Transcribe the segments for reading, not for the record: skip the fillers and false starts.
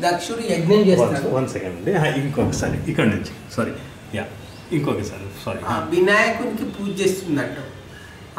దక్షుడు యజ్ఞం చేస్తాడు. 1 సెకండ్ అండి, ఇంకొకసారి ఇక్కడ నుంచి సారీ ఇంకొకసారి సారీ. వినాయకునికి పూజ చేస్తున్నట్టు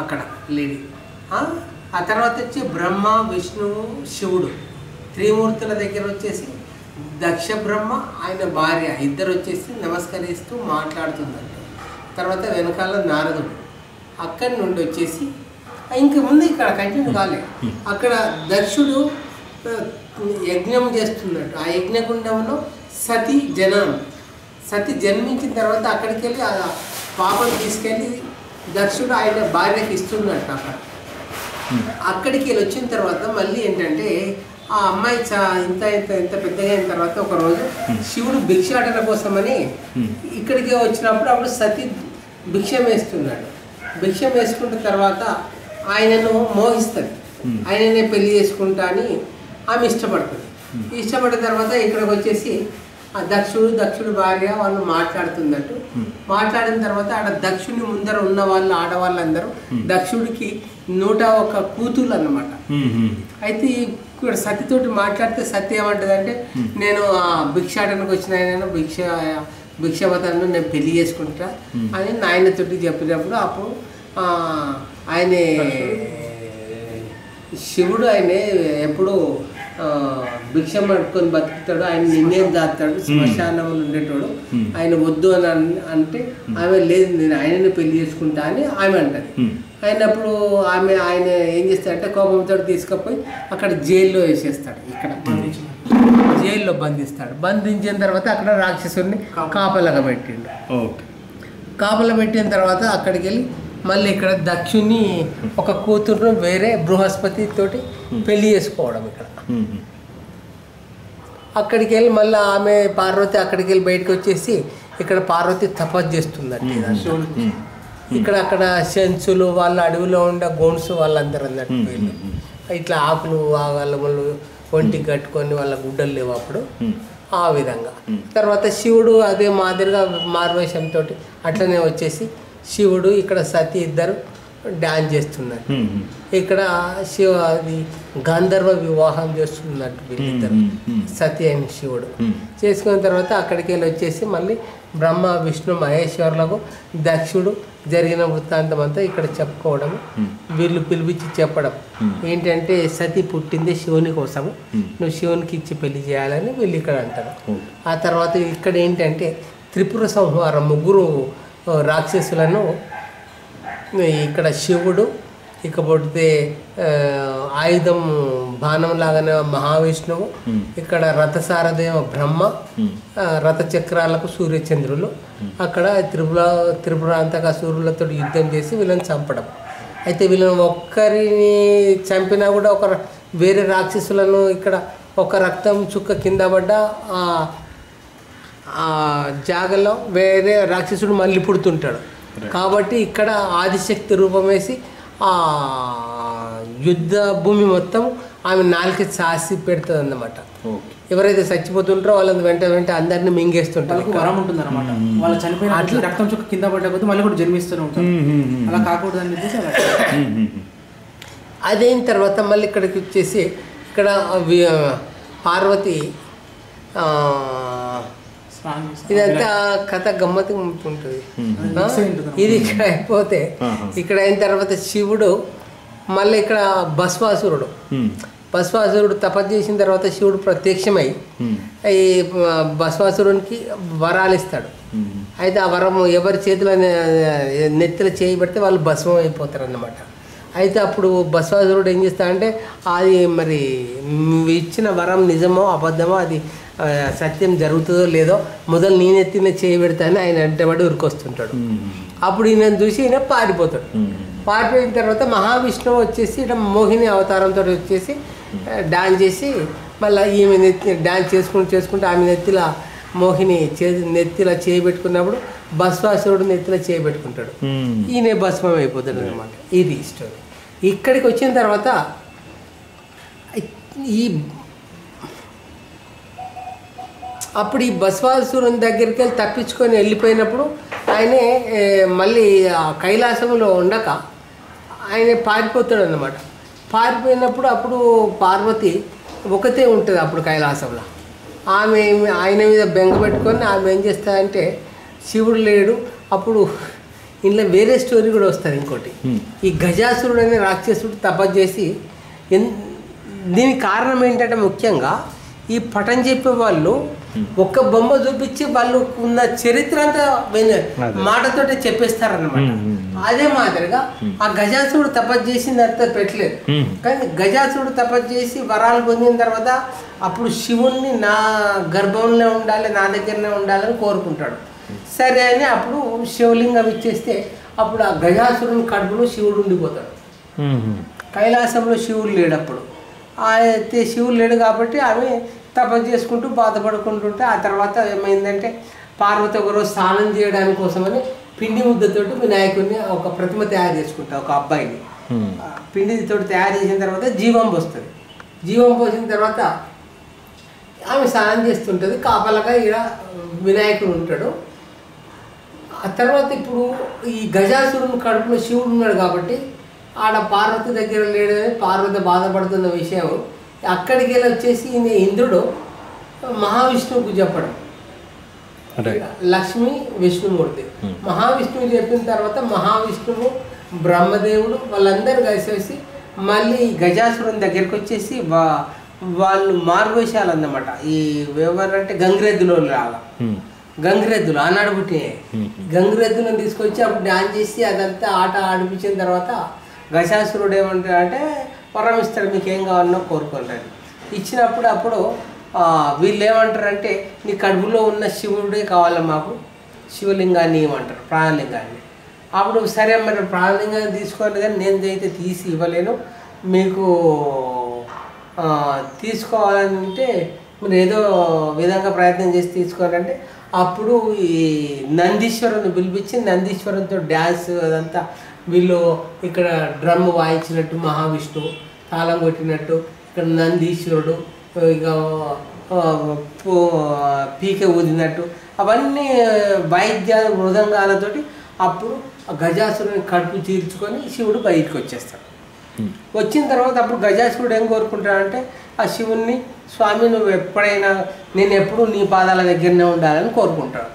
అక్కడ లేడీ. ఆ తర్వాత వచ్చి బ్రహ్మ విష్ణువు శివుడు త్రిమూర్తుల దగ్గర వచ్చేసి దక్ష బ్రహ్మ ఆయన భార్య ఇద్దరు వచ్చేసి నమస్కరిస్తూ మాట్లాడుతున్నట్టు. తర్వాత వెనకాల నారదుడు అక్కడి నుండి వచ్చేసి ఇంక ముందు ఇక్కడ కంటిన్యూ కాలేదు. అక్కడ దక్షుడు యజ్ఞం చేస్తున్నట్టు. ఆ యజ్ఞగుండంలో సతి జన్మించిన తర్వాత అక్కడికి వెళ్ళి ఆ పాపను తీసుకెళ్ళి దక్షుడు ఆయన భార్యకి ఇస్తున్నట్టు. అక్కడికి వెళ్ళి వచ్చిన తర్వాత మళ్ళీ ఏంటంటే ఆ అమ్మాయి ఇంత పెద్దగా అయిన తర్వాత ఒకరోజు శివుడు భిక్షాటన కోసమని ఇక్కడికి వచ్చినప్పుడు అప్పుడు సతి భిక్షం వేస్తున్నాడు. భిక్షం వేసుకున్న తర్వాత ఆయనను మోహిస్తుంది. ఆయననే పెళ్లి చేసుకుంటా అని ఆమె ఇష్టపడుతుంది. ఇష్టపడిన తర్వాత ఇక్కడికి వచ్చేసి ఆ దక్షుడు భార్య వాళ్ళు మాట్లాడుతున్నట్టు. మాట్లాడిన తర్వాత ఆడ దక్షుని ముందర ఉన్న వాళ్ళు ఆడవాళ్ళందరూ దక్షుడికి 101 కూతుళ్ళు అన్నమాట. అయితే ఇక్కడ సతితోటి మాట్లాడితే సతి ఏమంటుందంటే, నేను భిక్షాటనకు వచ్చిన ఆయన భిక్షావతాన్ని నేను పెళ్లి చేసుకుంటా అని ఆయనతోటి చెప్పినప్పుడు అప్పుడు ఆయన శివుడు ఎప్పుడు భిక్షం పట్టుకొని బతుకుతాడు, ఆయన నిన్నేం దాస్తాడు, శ్మశానంలో ఉండేటోడు, ఆయన వద్దు అని అంటే ఆమె లేదు నేను ఆయనని పెళ్లి చేసుకుంటా అని ఆమె అంటది. అయినప్పుడు ఆయన ఏం చేస్తాడంటే కోపంతో తీసుకుపోయి అక్కడ జైల్లో వేసేస్తాడు. ఇక్కడ జైల్లో బంధిస్తాడు. బంధించిన తర్వాత అక్కడ రాక్షసుని కాపలాగా పెట్టిండు. కాపలా పెట్టిన తర్వాత అక్కడికి వెళ్ళి మళ్ళీ ఇక్కడ దక్షుని ఒక కూతురును వేరే బృహస్పతి తోటి పెళ్లి చేసుకోవడం. ఇక్కడ అక్కడికి వెళ్ళి మళ్ళీ ఆమె పార్వతి అక్కడికి వెళ్ళి బయటకు వచ్చేసి ఇక్కడ పార్వతి తపస్సు చేస్తుందండి. అక్కడ సెన్సులు వాళ్ళ అడవిలో ఉండే గోన్స్ వాళ్ళందరూ అన్నట్టు వీళ్ళు ఇట్లా ఆకులు వాళ్ళు ఒంటికి కట్టుకొని వాళ్ళ గుడ్డలు లేవు అప్పుడు ఆ విధంగా. తర్వాత శివుడు అదే మాదిరిగా మారువేషంతో అట్లనే వచ్చేసి శివుడు ఇక్కడ సతీ ఇద్దరు డాన్స్ చేస్తున్నారు. ఇక్కడ అది గంధర్వ వివాహం చేస్తున్నట్టు వీళ్ళిద్దరు సతీ అయిన శివుడు. చేసుకున్న తర్వాత అక్కడికి వెళ్ళి వచ్చేసి మళ్ళీ బ్రహ్మ విష్ణు మహేశ్వరులకు దక్షుడు జరిగిన వృత్తాంతం అంతా ఇక్కడ చెప్పుకోవడం, వీళ్ళు పిలిపించి చెప్పడం ఏంటంటే సతీ పుట్టింది శివుని కోసము, నువ్వు శివునికి ఇచ్చి పెళ్లి చేయాలని వీళ్ళు ఇక్కడ అంటారు. ఆ తర్వాత ఇక్కడ ఏంటంటే త్రిపుర సంహారం 3 రాక్షసులను ఇక్కడ శివుడు, ఇకపోతే ఆయుధం బాణం లాగానే మహావిష్ణువు, ఇక్కడ రథసారథేమ బ్రహ్మ, రథచక్రాలకు సూర్యచంద్రులు, అక్కడ త్రిపురాంతక సూర్యులతో యుద్ధం చేసి వీళ్ళని చంపడం. అయితే వీళ్ళని ఒక్కరిని చంపినా కూడా వేరే రాక్షసులను ఇక్కడ ఒక రక్తం చుక్క కింద పడ్డ ఆ జాగలో వేరే రాక్షసుడు మళ్ళీ పుడుతుంటాడు. కాబట్టి ఇక్కడ ఆదిశక్తి రూపం వేసి ఆ యుద్ధ భూమి మొత్తం ఆమె నాలుక చాసి పెడుతుంది అన్నమాట. ఎవరైతే చచ్చిపోతుంటారో వాళ్ళని వెంట అందరినీ మింగేస్తుంటారు. వరం ఉంటుంది అనమాట, వాళ్ళు చనిపోయిన అట్లా రక్తం చుక్క కింద పడ్డ కొద్దీ మళ్ళీ కూడా జన్మిస్తూనే ఉంటారు. అలా కాకూడదు అని చెప్పేసి అదైన తర్వాత మళ్ళీ ఇక్కడికి వచ్చేసి ఇక్కడ పార్వతి ఇదంతా కథ గమ్మత్తు ఉంటుంది. ఇది ఇక్కడ అయిపోతే ఇక్కడ అయిన తర్వాత శివుడు మళ్ళీ ఇక్కడ భస్వాసురుడు తపస్సు చేసిన తర్వాత శివుడు ప్రత్యక్షమై ఈ భస్వాసురునికి వరాలు ఇస్తాడు. అయితే ఆ వరం ఎవరి చేతిలో నెత్తిలో చేయబడితే వాళ్ళు భస్మం అయిపోతారు అన్నమాట. అయితే అప్పుడు భస్వాసురుడు ఏం చేస్తాడంటే అది మరి ఇచ్చిన వరం నిజమో అబద్ధమో, అది సత్యం జరుగుతుందో లేదో మొదలు నేనెత్తిన చేయబెడతానని ఆయన వెంటబడి ఉరికొస్తుంటాడు. అప్పుడు ఈయన చూసి ఈయన పారిపోతాడు. పారిపోయిన తర్వాత మహావిష్ణువు వచ్చేసి ఇక్కడ మోహిని అవతారంతో వచ్చేసి డాన్స్ చేసి మళ్ళీ ఈమె డాన్స్ చేసుకుంటూ ఆమె నెత్తిలా మోహిని నెత్తిలా చేయబెట్టుకున్నప్పుడు భస్వాసురుడు నెత్తిలా చేయబెట్టుకుంటాడు. ఈయన భస్మం అయిపోతాడు అనమాట. ఇది స్టోరీ. ఇక్కడికి వచ్చిన తర్వాత అప్పుడు ఈ భస్వాసురుని దగ్గరికి వెళ్ళి తప్పించుకొని వెళ్ళిపోయినప్పుడు ఆయనే మళ్ళీ కైలాసంలో ఉండక ఆయన పారిపోతాడు అన్నమాట. పారిపోయినప్పుడు అప్పుడు పార్వతి ఒకతే ఉంటుంది అప్పుడు కైలాసంలో. ఆయన మీద బెంగ పెట్టుకొని ఆమె ఏం చేస్తారంటే శివుడు లేడు. అప్పుడు ఇంట్లో వేరే స్టోరీ కూడా వస్తుంది ఇంకోటి. ఈ గజాసురుడు అనే రాక్షసుడు తపస్సు చేసి దీనికి కారణం ఏంటంటే ముఖ్యంగా ఈ పటం చెప్పే వాళ్ళు ఒక్క బొమ్మ చూపించి వాళ్ళు ఉన్న చరిత్ర అంతా మాటతోటే చెప్పేస్తారనమాట. అదే మాదిరిగా ఆ గజాసురుడు తపస్సు చేసింది అంతా పెట్టలేదు. కానీ గజాసురుడు తపస్సు చేసి వరాలు పొందిన తర్వాత అప్పుడు శివుణ్ణి నా గర్భంలో ఉండాలి, నా దగ్గరనే ఉండాలని కోరుకుంటాడు. సరే అని అప్పుడు శివలింగం ఇచ్చేస్తే అప్పుడు ఆ గజాసురుని కడుపులో శివుడు ఉండిపోతాడు. కైలాసంలో శివుడు లేడు. అప్పుడు అయితే శివుడు లేడు కాబట్టి ఆమె తపస్సు చేసుకుంటూ బాధపడుకుంటుంటే ఆ తర్వాత ఏమైందంటే పార్వతి ఒకరోజు స్నానం చేయడానికి కోసమని పిండి ముద్దతోటి వినాయకుడిని ఒక ప్రతిమ తయారు చేసుకుంటా, ఒక అబ్బాయిని పిండితో తయారు చేసిన తర్వాత జీవం పోస్తుంది. జీవం పోసిన తర్వాత ఆమె స్నానం చేస్తుంటుంది. కాపలగా ఇలా వినాయకుడు ఉంటాడు. ఆ తర్వాత ఇప్పుడు ఈ గజాసురుని కడుపులో శివుడు ఉన్నాడు కాబట్టి ఆడ పార్వతి దగ్గర లేడని పార్వతి బాధపడుతున్న విషయం అక్కడికి వెళ్ళి వచ్చేసి ఇంద్రుడు మహావిష్ణువుకు చెప్పడం. లక్ష్మి విష్ణుమూర్తి మహావిష్ణువు చెప్పిన తర్వాత మహావిష్ణువు బ్రహ్మదేవుడు వాళ్ళందరూ కలిసేసి మళ్ళీ గజాసురుని దగ్గరికి వచ్చేసి వాళ్ళు మారువేషాలు అన్నమాట. ఈ ఎవరంటే గంగిరెద్దులో లాగా, గంగిరెద్దులు ఆనాడు పుట్టినాయి. గంగిరెద్దులను తీసుకొచ్చి అప్పుడు డాన్స్ చేసి అదంతా ఆట ఆడిపించిన తర్వాత గజాసురుడు ఏమంటాడంటే వరం ఇస్తాడు, మీకు ఏం కావాలన్నా కోరుకుంటాడు. ఇచ్చినప్పుడు అప్పుడు వీళ్ళు ఏమంటారంటే నీ కడుపులో ఉన్న శివుడే కావాలి మాకు, శివలింగాన్ని ఇవ్వమంటారు, ప్రాణలింగాన్ని. అప్పుడు సరే మరి ప్రాణలింగాన్ని తీసుకోవాలి కానీ నేను అయితే తీసి ఇవ్వలేను, మీకు తీసుకోవాలంటే మీరు ఏదో విధంగా ప్రయత్నం చేసి తీసుకోవాలంటే అప్పుడు ఈ నందీశ్వరుని పిలిపించి నందీశ్వరంతో డ్యాన్స్ అదంతా వీళ్ళు ఇక్కడ డ్రమ్ వాయించినట్టు మహావిష్ణువు తాళం కొట్టినట్టు ఇక్కడ నందీశ్వరుడు ఇక పీక ఊదినట్టు అవన్నీ వాయిద్యాలు మృదంగాలతోటి అప్పుడు గజాసురుని కడుపు చీల్చుకొని శివుడు బయటకు వచ్చేస్తాడు. వచ్చిన తర్వాత అప్పుడు గజాసురుడు ఏం కోరుకుంటాడంటే ఆ శివుణ్ణి స్వామి నువ్వు ఎప్పుడైనా నేను ఎప్పుడు నీ పాదాల దగ్గరనే ఉండాలని కోరుకుంటాడు.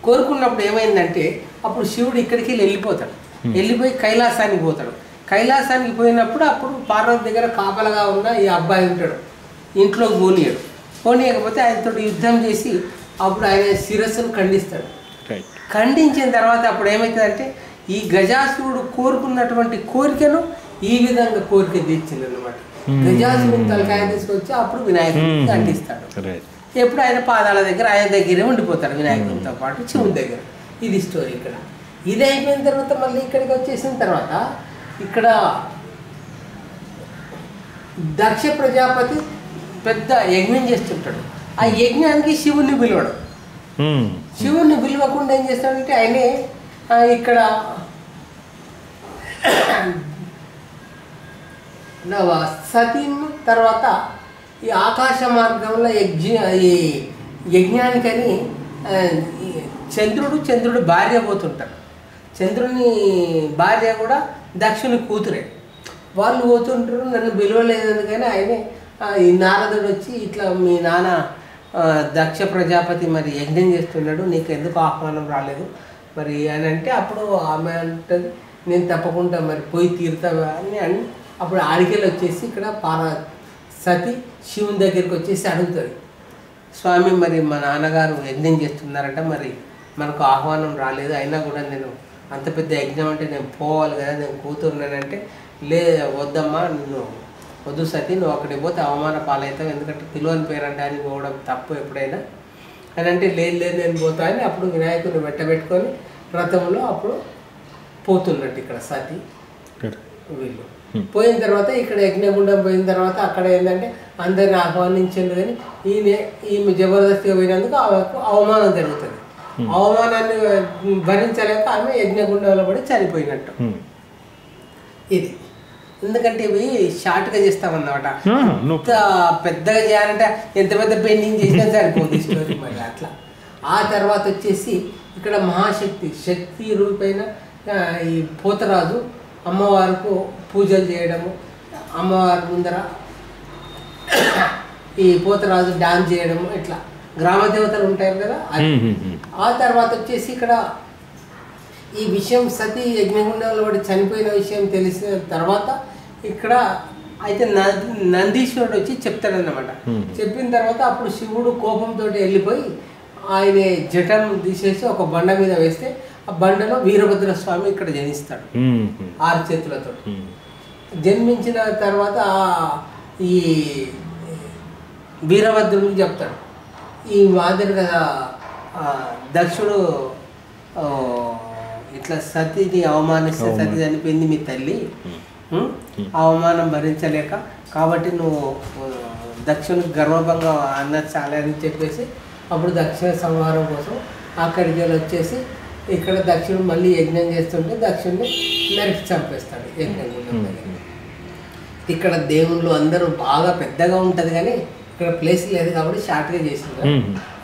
కోరుకున్నప్పుడు ఏమైందంటే అప్పుడు శివుడు ఇక్కడికి వెళ్ళిపోతాడు, వెళ్ళిపోయి కైలాసానికి పోతాడు. కైలాసానికి పోయినప్పుడు అప్పుడు పార్వతి దగ్గర కాపలగా ఉన్న ఈ అబ్బాయి ఉంటాడు, ఇంట్లో పోనీయకపోతే ఆయనతో యుద్ధం చేసి అప్పుడు ఆయన శిరస్సును ఖండిస్తాడు. ఖండించిన తర్వాత అప్పుడు ఏమవుతుందంటే ఈ గజాసురుడు కోరుకున్నటువంటి కోరికను ఈ విధంగా కోరిక తీర్చింది అనమాట. గజాసురుడు తలకాయ తీసుకొచ్చి అప్పుడు వినాయకుడిని ఖండిస్తాడు. ఎప్పుడు ఆయన పాదాల దగ్గర ఆయన దగ్గరే ఉండిపోతాడు వినాయకుడితో పాటు శివుని దగ్గర. ఇది స్టోరీ. ఇక్కడ ఇది అయిపోయిన తర్వాత మళ్ళీ ఇక్కడికి వచ్చేసిన తర్వాత ఇక్కడ దక్ష ప్రజాపతి పెద్ద యజ్ఞం చేస్తుంటాడు. ఆ యజ్ఞానికి శివుణ్ణి పిలవడు. శివుణ్ణి పిలవకుండా ఏం చేస్తాడంటే ఆయనే ఇక్కడ సతీను తర్వాత ఈ ఆకాశ మార్గంలో ఈ యజ్ఞానికని చంద్రుడు భార్య పోతుంటారు. చంద్రుని భార్య కూడా దక్షుని కూతురే. వాళ్ళు పోతుంటారు, నన్ను పిలవలేదు కానీ ఆయనే ఈ నారదుడు వచ్చి ఇట్లా మీ నాన్న దక్ష ప్రజాపతి మరి యజ్ఞం చేస్తున్నాడు, నీకు ఎందుకు ఆహ్వానం రాలేదు మరి అని అంటే అప్పుడు ఆమె అంటుంది నేను తప్పకుండా మరి పోయి తీరుతావా అని అప్పుడు ఆడికెళ్ళి వచ్చేసి ఇక్కడ సతి శివుని దగ్గరికి వచ్చేసి అడుగుతుంది, స్వామి మరి మా నాన్నగారు యజ్ఞం చేస్తున్నారంట, మరి మనకు ఆహ్వానం రాలేదు, అయినా కూడా నేను అంత పెద్ద యజ్ఞం అంటే నేను పోవాలి కదా, నేను కూతురున్నానంటే వద్దమ్మా నిన్ను వద్దు సతీ, నువ్వు అక్కడికి పోతే అవమాన పాలవుతావు, ఎందుకంటే పిలువని పేరంటే అని పోవడం తప్పు ఎప్పుడైనా అని అంటే లేదు నేను పోతా అని అప్పుడు వినాయకుడిని వెంటబెట్టుకొని రథంలో అప్పుడు పోతున్నట్టు ఇక్కడ సతీ వీళ్ళు పోయిన తర్వాత ఇక్కడ యజ్ఞగుండం పోయిన తర్వాత అక్కడ ఏంటంటే అందరిని ఆహ్వానించండు కానీ ఈమె జబర్దస్తిగా పోయినందుకు ఆమెకు అవమానం జరుగుతుంది. అవమానాన్ని భరించలేక ఆమె యజ్ఞగుండంలో పడి చనిపోయినట్టు. ఇది ఎందుకంటే ఇవి షార్ట్గా చేస్తామన్నమాట. పెద్దగా చేయాలంటే ఎంత పెద్ద పెయింటింగ్ చేసినా సరిపోతుంది స్టోరీ మరి అట్లా. ఆ తర్వాత వచ్చేసి ఇక్కడ మహాశక్తి శక్తి రూపైన ఈ పోతరాజు అమ్మవారికి పూజలు చేయడము, అమ్మవారి ముందర ఈ పోతరాజు డాన్స్ చేయడం ఇట్లా గ్రామ దేవతలు ఉంటారు కదా అది. ఆ తర్వాత వచ్చేసి ఇక్కడ ఈ విషయం సతీ యజ్ఞగుండంలో పడి చనిపోయిన విషయం తెలిసిన తర్వాత ఇక్కడ అయితే నందీశ్వరుడు వచ్చి చెప్తాడన్నమాట. చెప్పిన తర్వాత అప్పుడు శివుడు కోపంతో వెళ్ళిపోయి ఆయన జటం తీసేసి ఒక బండ మీద వేస్తే ఆ బండలో వీరభద్ర స్వామి ఇక్కడ జనిస్తాడు 6 చేతులతో. జన్మించిన తర్వాత ఈ వీరభద్రుడికి చెప్తాడు ఈ మాదిరిగా దక్షుడు ఇట్లా సతీని అవమానిస్తే సతీ చనిపోయింది మీ తల్లి, అవమానం భరించలేక కాబట్టి నువ్వు దక్షునికి గర్వభంగం అన్నది చాలా అని చెప్పేసి అప్పుడు దక్షిణ సంహారం కోసం అక్కడికి వెళ్ళి వచ్చేసి ఇక్కడ దక్షిణుడు మళ్ళీ యజ్ఞం చేస్తుంటే దక్షిణుని నరికి చంపేస్తాడు యజ్ఞం. ఇక్కడ దేవుళ్ళు అందరూ బాగా పెద్దగా ఉంటుంది కానీ ఇక్కడ ప్లేస్ లేదు కాబట్టి షార్ట్గా చేసింది.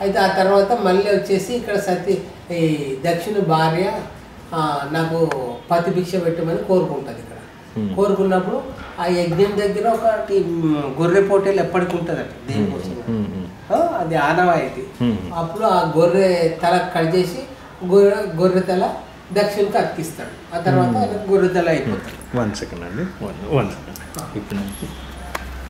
అయితే ఆ తర్వాత మళ్ళీ వచ్చేసి ఇక్కడ సతీ ఈ దక్షిణ భార్య నాకు పతి భిక్ష పెట్టమని కోరుకుంటుంది. ఇక్కడ కోరుకున్నప్పుడు ఆ యజ్ఞం దగ్గర ఒకటి గొర్రె పోటీలు ఎప్పటికి ఉంటుందట దేనికోసం, అది ఆనవాయితీ. అప్పుడు ఆ గొర్రె తల కట్ చేసి గొర్రె తల దక్షిణకి అతికిస్తాడు. ఆ తర్వాత గొర్రె తల అయిపోతాడు. 1 సెకండ్ అండి, 1 సెకండ్.